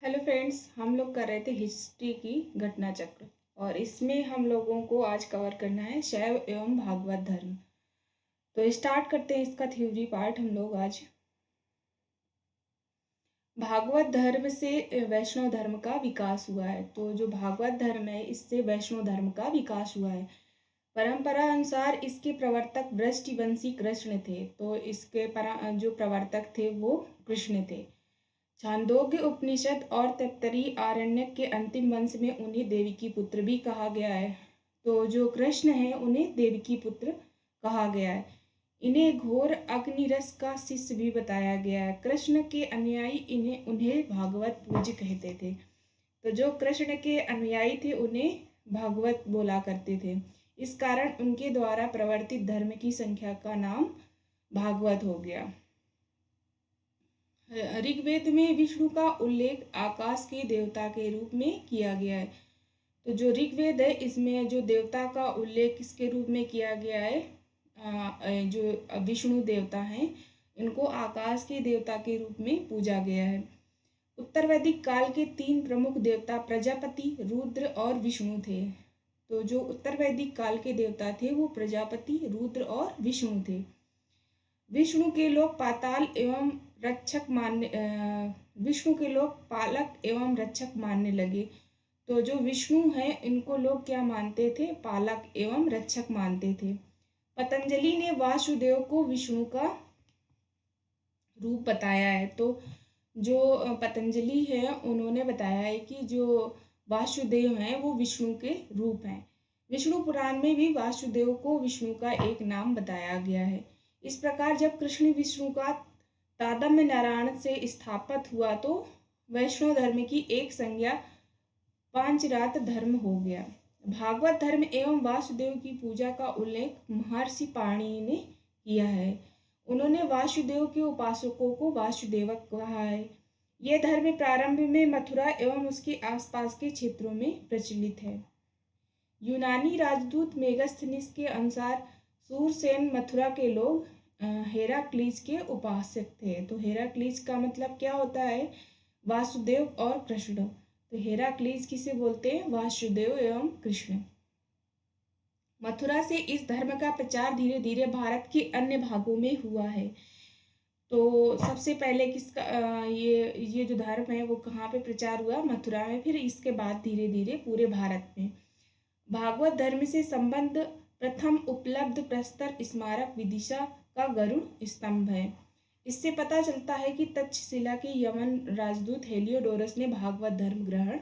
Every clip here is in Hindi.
हेलो फ्रेंड्स, हम लोग कर रहे थे हिस्ट्री की घटना चक्र और इसमें हम लोगों को आज कवर करना है शैव एवं भागवत धर्म। तो स्टार्ट करते हैं इसका थ्योरी पार्ट हम लोग आज। भागवत धर्म से वैष्णव धर्म का विकास हुआ है। तो जो भागवत धर्म है इससे वैष्णव धर्म का विकास हुआ है। परंपरा अनुसार इसके प्रवर्तक वृष्टिवंशी कृष्ण थे। तो इसके जो प्रवर्तक थे वो कृष्ण थे। छांदोग्य उपनिषद और तैत्तरीय आरण्यक के अंतिम वंश में उन्हें देवकी पुत्र भी कहा गया है। तो जो कृष्ण है उन्हें देवकी पुत्र कहा गया है। इन्हें घोर अग्निरस का शिष्य भी बताया गया है। कृष्ण के अनुयायी उन्हें भागवत पूज्य कहते थे। तो जो कृष्ण के अनुयायी थे उन्हें भागवत बोला करते थे। इस कारण उनके द्वारा प्रवर्तित धर्म की संख्या का नाम भागवत हो गया। ऋग्वेद में विष्णु का उल्लेख आकाश के देवता के रूप में किया गया है। तो जो ऋग्वेद है इसमें जो देवता का उल्लेख किसके रूप में किया गया है, जो विष्णु देवता हैं इनको आकाश के देवता के रूप में पूजा गया है। उत्तर वैदिक काल के तीन प्रमुख देवता प्रजापति, रुद्र और विष्णु थे। तो जो उत्तर वैदिक काल के देवता थे वो प्रजापति, रुद्र और विष्णु थे। विष्णु के लोग पाताल एवं रक्षक मानने विष्णु के लोग पालक एवं रक्षक मानने लगे। तो जो विष्णु हैं इनको लोग क्या मानते थे, पालक एवं रक्षक मानते थे। पतंजलि ने वासुदेव को विष्णु का रूप बताया है। तो जो पतंजलि है उन्होंने बताया है कि जो वासुदेव हैं वो विष्णु के रूप हैं। विष्णु पुराण में भी वासुदेव को विष्णु का एक नाम बताया गया है। इस प्रकार जब कृष्ण विष्णु का तादम्य नारायण से स्थापित हुआ तो वैष्णव धर्म की एक संज्ञा पांचरात्र धर्म हो गया। भागवत धर्म एवं वासुदेव की पूजा का उल्लेख महर्षि पाणिनि ने किया है। उन्होंने वासुदेव के उपासकों को वासुदेवक कहा है। यह धर्म प्रारंभ में मथुरा एवं उसके आसपास के क्षेत्रों में प्रचलित है। यूनानी राजदूत मेगास्थनीस के अनुसार सूरसेन मथुरा के लोग हेराक्लीज के उपासक थे। तो हेराक्लीज का मतलब क्या होता है, वासुदेव और कृष्ण। तो हेराक्लीज किसे बोलते हैं, वासुदेव एवं कृष्ण। मथुरा से इस धर्म का प्रचार धीरे धीरे भारत के अन्य भागों में हुआ है। तो सबसे पहले किसका ये जो धर्म है वो कहाँ पे प्रचार हुआ, मथुरा में। फिर इसके बाद धीरे धीरे पूरे भारत में। भागवत धर्म से संबंध प्रथम उपलब्ध प्रस्तर स्मारक विदिशा का गरुड़ स्तंभ है। इससे पता चलता है कि तक्षशिला के यमन राजदूत हेलियोडोरस ने भागवत धर्म ग्रहण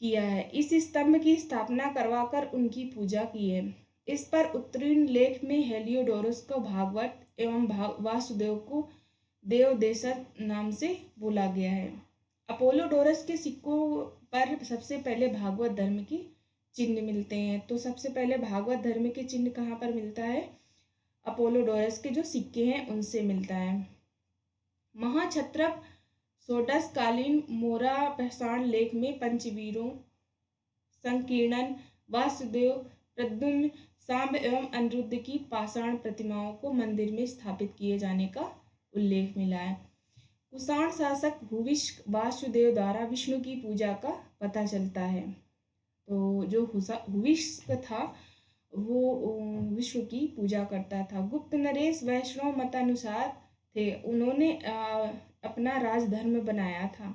किया है। इस स्तंभ की स्थापना करवाकर उनकी पूजा की है। इस पर उत्तीर्ण लेख में हेलियोडोरस को भागवत एवं वासुदेव को देवदेशर नाम से बोला गया है। अपोलोडोरस के सिक्कों पर सबसे पहले भागवत धर्म के चिन्ह मिलते हैं। तो सबसे पहले भागवत धर्म के चिन्ह कहाँ पर मिलता है, अपोलोडोरस के जो सिक्के हैं उनसे मिलता है। महाक्षत्रप षोडश कालीन मोरा पहचान लेख में पंचवीरों संकीर्णन, वासुदेव, प्रद्युम्न, सांब एवं अनिरुद्ध की पाषाण प्रतिमाओं को मंदिर में स्थापित किए जाने का उल्लेख मिला है। कुषाण शासक भूविष्क वासुदेव द्वारा विष्णु की पूजा का पता चलता है। तो जो भूविष्क था वो विष्णु की पूजा करता था। गुप्त नरेश वैष्णव मतानुसार थे। उन्होंने अपना राजधर्म बनाया था।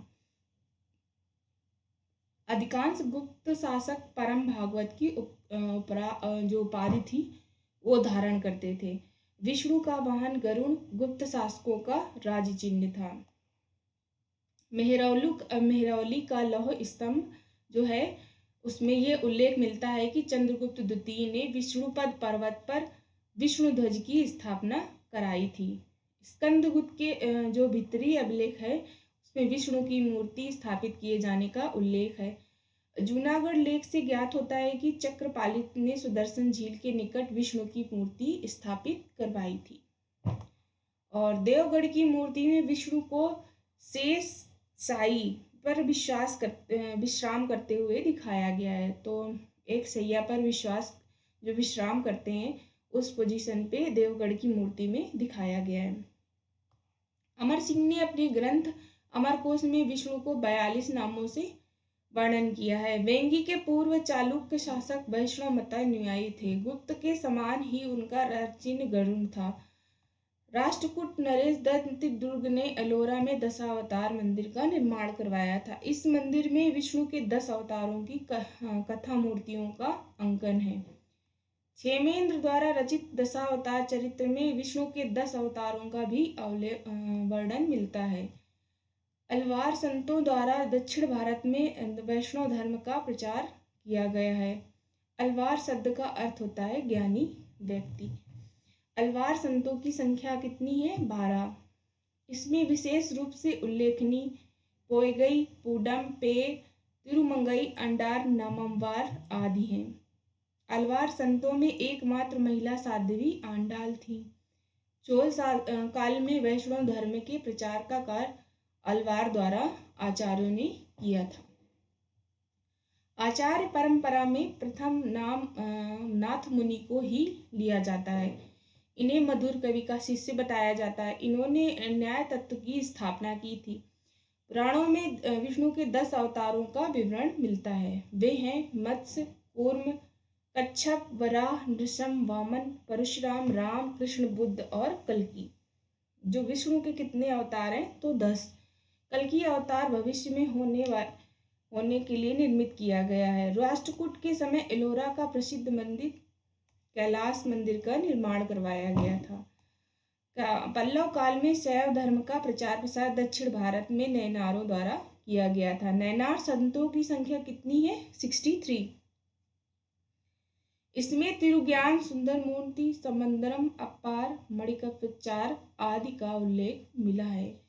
अधिकांश गुप्त शासक परम भागवत की जो उपाधि थी वो धारण करते थे। विष्णु का वाहन गरुड़ गुप्त शासकों का राज चिन्ह था। मेहरौली का लौह स्तंभ जो है उसमें ये उल्लेख मिलता है कि चंद्रगुप्त द्वितीय ने विष्णुपद पर्वत पर विष्णु ध्वज की स्थापना कराई थी। स्कंदगुप्त के जो भीतरी अभिलेख है उसमें विष्णु की मूर्ति स्थापित किए जाने का उल्लेख है। जूनागढ़ लेख से ज्ञात होता है कि चक्रपालित ने सुदर्शन झील के निकट विष्णु की मूर्ति स्थापित करवाई थी। और देवगढ़ की मूर्ति में विष्णु को शेष साई पर विश्राम करते हुए दिखाया गया है। तो एक सैया पर जो विश्राम करते हैं उस पोजीशन पे देवगढ़ की मूर्ति में दिखाया गया है। अमर सिंह ने अपने ग्रंथ अमरकोश में विष्णु को 42 नामों से वर्णन किया है। वेंगी के पूर्व चालुक्य शासक वैष्णव मत अनुयायी थे। गुप्त के समान ही उनका चिन्ह गरुड़ था। राष्ट्रकूट नरेश दत्त दुर्ग ने एलोरा में दशावतार मंदिर का निर्माण करवाया था। इस मंदिर में विष्णु के 10 अवतारों की कथा मूर्तियों का अंकन है। क्षेमेंद्र द्वारा रचित दशावतार चरित्र में विष्णु के 10 अवतारों का भी वर्णन मिलता है। अलवार संतों द्वारा दक्षिण भारत में वैष्णव धर्म का प्रचार किया गया है। अलवार शब्द का अर्थ होता है ज्ञानी व्यक्ति। अलवार संतों की संख्या कितनी है? 12। इसमें विशेष रूप से उल्लेखनीय पोयगई, पूडम, पे, तिरुमंगई, अंडार, नामवार आदि हैं। अलवार संतों में एकमात्र महिला साध्वी आंडाल थी। चोल काल में वैष्णव धर्म के प्रचार का कार्य अलवार द्वारा आचार्यों ने किया था। आचार्य परंपरा में प्रथम नाम नाथ मुनि को ही लिया जाता है। इन्हें मधुर कवि का शिष्य बताया जाता है। इन्होंने न्याय तत्व की स्थापना की थी। पुराणों में विष्णु के 10 अवतारों का विवरण मिलता है। वे हैं मत्स्य, कूर्म, कच्छप, वराह, नृसिंह, वामन, परशुराम, राम, कृष्ण, बुद्ध और कल्कि। जो विष्णु के कितने अवतार हैं? तो 10। कल्कि अवतार भविष्य में होने के लिए निर्मित किया गया है। राष्ट्रकूट के समय एलोरा का प्रसिद्ध मंदिर कैलाश मंदिर का निर्माण करवाया गया था। पल्लव काल में शैव धर्म का प्रचार प्रसार दक्षिण भारत में नैनारों द्वारा किया गया था। नैनार संतों की संख्या कितनी है? 63। इसमें तिरुज्ञान, सुंदरमूर्ति, समंदरम, अपार, मणिकपचार आदि का उल्लेख मिला है।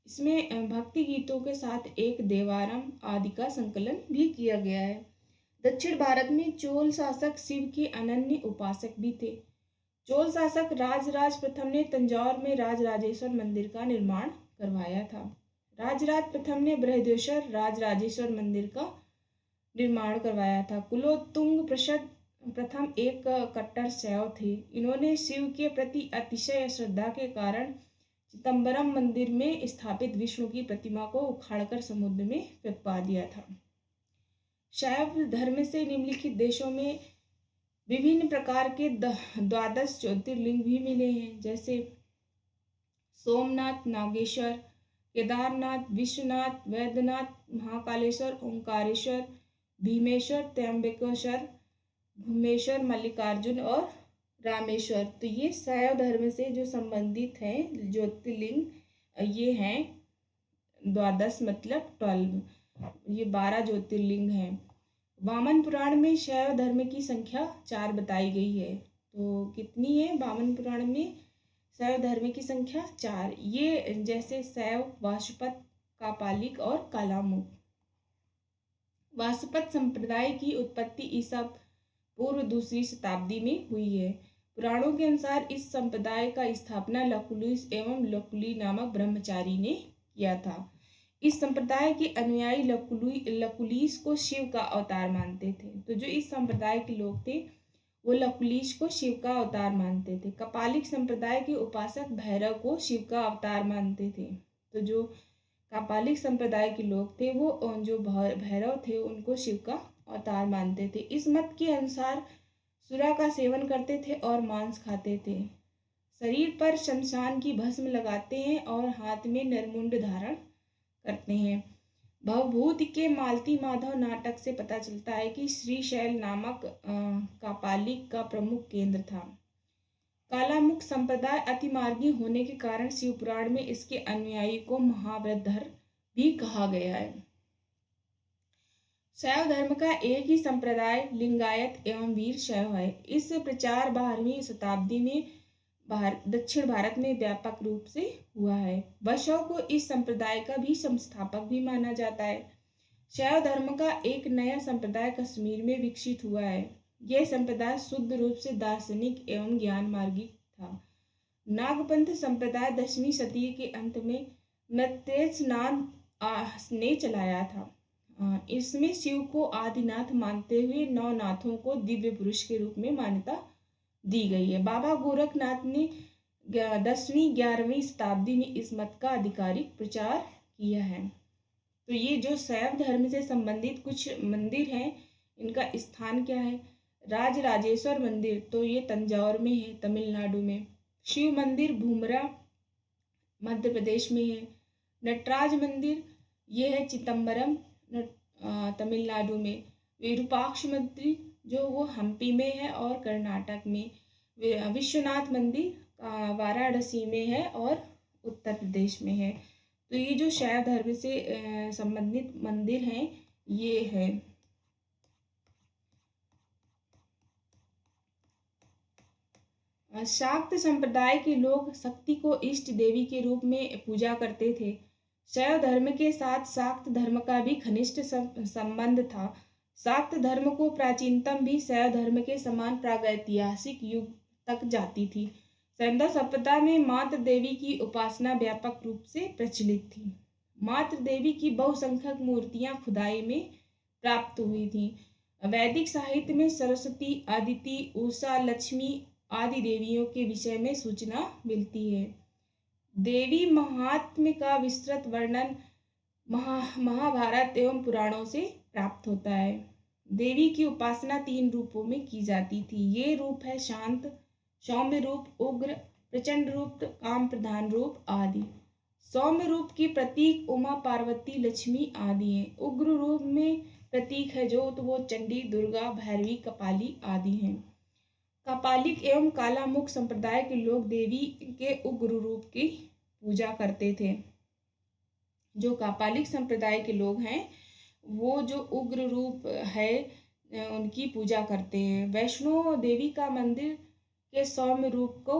इसमें भक्ति गीतों के साथ एक देवारम आदि का संकलन भी किया गया है। दक्षिण भारत में चोल शासक शिव के अनन्य उपासक भी थे। चोल शासक राजराज प्रथम ने तंजौर में राजराजेश्वर मंदिर का निर्माण करवाया था। राजराज प्रथम ने बृहदेश्वर राजराजेश्वर मंदिर का निर्माण करवाया था। कुलोत्तुंग प्रथम एक कट्टर शैव थे। इन्होंने शिव के प्रति अतिशय श्रद्धा के कारण चिदंबरम मंदिर में स्थापित विष्णु की प्रतिमा को उखाड़कर समुद्र में फेंकवा दिया था। शैव धर्म से निम्नलिखित देशों में विभिन्न प्रकार के 12 ज्योतिर्लिंग भी मिले हैं, जैसे सोमनाथ, नागेश्वर, केदारनाथ, विश्वनाथ, वैद्यनाथ, महाकालेश्वर, ओंकारेश्वर, भीमेश्वर, त्र्यंबकेश्वर, भूमेश्वर, मल्लिकार्जुन और रामेश्वर। तो ये शैव धर्म से जो संबंधित हैं ज्योतिर्लिंग, ये हैं 12 मतलब 12। ये 12 ज्योतिर्लिंग हैं। वामन पुराण में शैव धर्म की संख्या 4 बताई गई है। तो कितनी है वामन पुराण में शैव धर्म की संख्या? 4। ये जैसे शैव, वाशुपत, कापालिक और कालामुख। वाशुपत संप्रदाय की उत्पत्ति ईसा पूर्व 2री शताब्दी में हुई है। पुराणों के अनुसार इस संप्रदाय का स्थापना लकुलिस एवं लकुली नामक ब्रह्मचारी ने किया था। इस संप्रदाय के अनुयायी लकुलिस को शिव का अवतार मानते थे। तो जो इस संप्रदाय के लोग थे वो लकुलिस को शिव का अवतार मानते थे। कपालिक संप्रदाय के उपासक भैरव को शिव का अवतार मानते थे। तो जो कपालिक संप्रदाय के लोग थे वो जो भैरव थे उनको शिव का अवतार मानते थे। इस मत के अनुसार सुरा का सेवन करते थे और मांस खाते थे। शरीर पर शमशान की भस्म लगाते हैं और हाथ में नरमुंड धारण करते हैं। भवभूति के मालती माधव नाटक से पता चलता है कि श्रीशैल नामक कापालिक का प्रमुख केंद्र था। कालामुख संप्रदाय अतिमार्गी होने के कारण शिवपुराण में इसके अनुयायी को महाव्रतधर भी कहा गया है। शैव धर्म का एक ही संप्रदाय लिंगायत एवं वीर शैव है। इस प्रचार 12वीं शताब्दी में दक्षिण भारत में व्यापक रूप से हुआ है। वैष्णव को इस संप्रदाय का भी संस्थापक भी माना जाता है। शैव धर्म का एक नया संप्रदाय कश्मीर में विकसित हुआ है। यह संप्रदाय शुद्ध रूप से दार्शनिक एवं ज्ञान मार्गी था। नागपंथ संप्रदाय 10वीं सदी के अंत में मृत्येशनाथ ने चलाया था। इसमें शिव को आदिनाथ मानते हुए 9 नाथों को दिव्य पुरुष के रूप में मान्यता दी गई है। बाबा गोरखनाथ ने 10वीं 11वीं शताब्दी में इस मत का आधिकारिक प्रचार किया है। तो ये जो शैव धर्म से संबंधित कुछ मंदिर हैं, इनका स्थान क्या है? राजराजेश्वर मंदिर, तो ये तंजौर में है, तमिलनाडु में। शिव मंदिर भूमरा, मध्य प्रदेश में है। नटराज मंदिर ये है चिदम्बरम, तमिलनाडु में। विरूपाक्ष मंदिर जो वो हम्पी में है और कर्नाटक में। विश्वनाथ मंदिर वाराणसी में है और उत्तर प्रदेश में है। तो ये जो शैव धर्म से संबंधित मंदिर हैं ये है। शाक्त संप्रदाय के लोग शक्ति को इष्ट देवी के रूप में पूजा करते थे। शैव धर्म के साथ शाक्त धर्म का भी घनिष्ठ संबंध था। शाक्त धर्म को प्राचीनतम भी शैव धर्म के समान प्रागैतिहासिक युग तक जाती थी। सैंधव सभ्यता में मातृ देवी की उपासना व्यापक रूप से प्रचलित थी। मातृ देवी की बहुसंख्यक मूर्तियां खुदाई में प्राप्त हुई थी। वैदिक साहित्य में सरस्वती, अदिति, उषा, लक्ष्मी आदि देवियों के विषय में सूचना मिलती है। देवी महात्म्य का विस्तृत वर्णन महाभारत एवं पुराणों से प्राप्त होता है। देवी की उपासना 3 रूपों में की जाती थी। ये रूप है शांत, सौम्य रूप, उग्र, प्रचंड रूप, काम प्रधान रूप आदि। सौम्य रूप की प्रतीक उमा, पार्वती, लक्ष्मी आदि हैं। उग्र रूप में प्रतीक है जो तो वो चंडी, दुर्गा, भैरवी, कपाली आदि हैं। कापालिक एवं कालामुख संप्रदाय के लोग देवी के उग्र रूप की पूजा करते थे। जो कापालिक संप्रदाय के लोग हैं वो जो उग्र रूप है उनकी पूजा करते हैं। वैष्णो देवी का मंदिर के सौम्य रूप को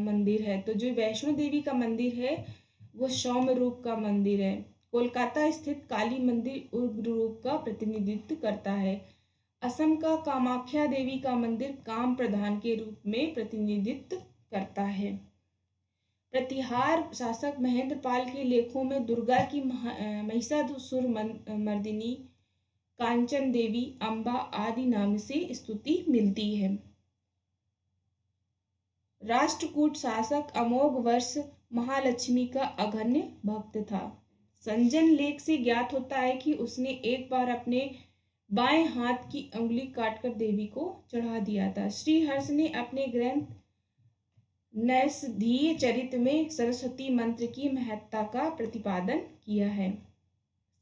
मंदिर है। तो जो वैष्णो देवी का मंदिर है वो सौम्य रूप का मंदिर है। कोलकाता स्थित काली मंदिर उग्र रूप का प्रतिनिधित्व करता है। असम का कामाख्या देवी का मंदिर काम प्रधान के रूप में प्रतिनिधित्व करता है। प्रतिहार शासक महेंद्र पाल के लेखों में दुर्गा की महिषासुर मर्दिनी, कांचन देवी, अम्बा आदि नाम से स्तुति मिलती है। राष्ट्रकूट शासक अमोघ वर्ष महालक्ष्मी का अघन्य भक्त था। संजन लेख से ज्ञात होता है कि उसने एक बार अपने बाएं हाथ की उंगली काटकर देवी को चढ़ा दिया था। श्रीहर्ष ने अपने ग्रंथ नैषधीय चरित्र में सरस्वती मंत्र की महत्ता का प्रतिपादन किया है।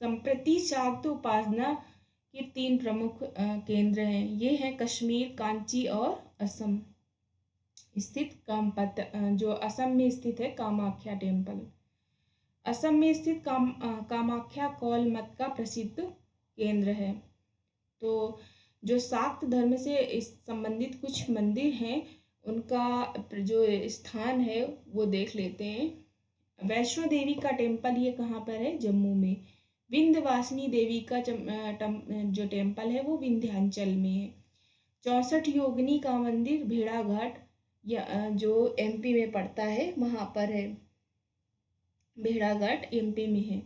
संप्रति शाक्त उपासना के 3 प्रमुख केंद्र हैं। ये हैं कश्मीर, कांची और असम स्थित जो असम में स्थित है कामाख्या टेम्पल। असम में स्थित कामाख्या कौल मत का प्रसिद्ध केंद्र है। तो जो शाक्त धर्म से संबंधित कुछ मंदिर हैं उनका जो स्थान है वो देख लेते हैं। वैष्णो देवी का टेम्पल ये कहाँ पर है? जम्मू में। विंध्यवासिनी देवी का जो टेम्पल है वो विंध्याचल में है। 64 योगिनी का मंदिर भेड़ाघाट या जो एमपी में पड़ता है वहाँ पर है। भेड़ाघाट एमपी में है।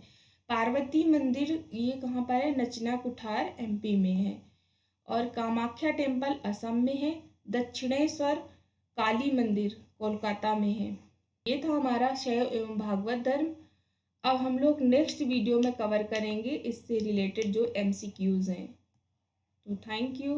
पार्वती मंदिर ये कहाँ पर है? नचना कुठार एमपी में है। और कामाख्या टेम्पल असम में है। दक्षिणेश्वर काली मंदिर कोलकाता में है। ये था हमारा शैव एवं भागवत धर्म। अब हम लोग नेक्स्ट वीडियो में कवर करेंगे इससे रिलेटेड जो MCQs हैं। तो थैंक यू।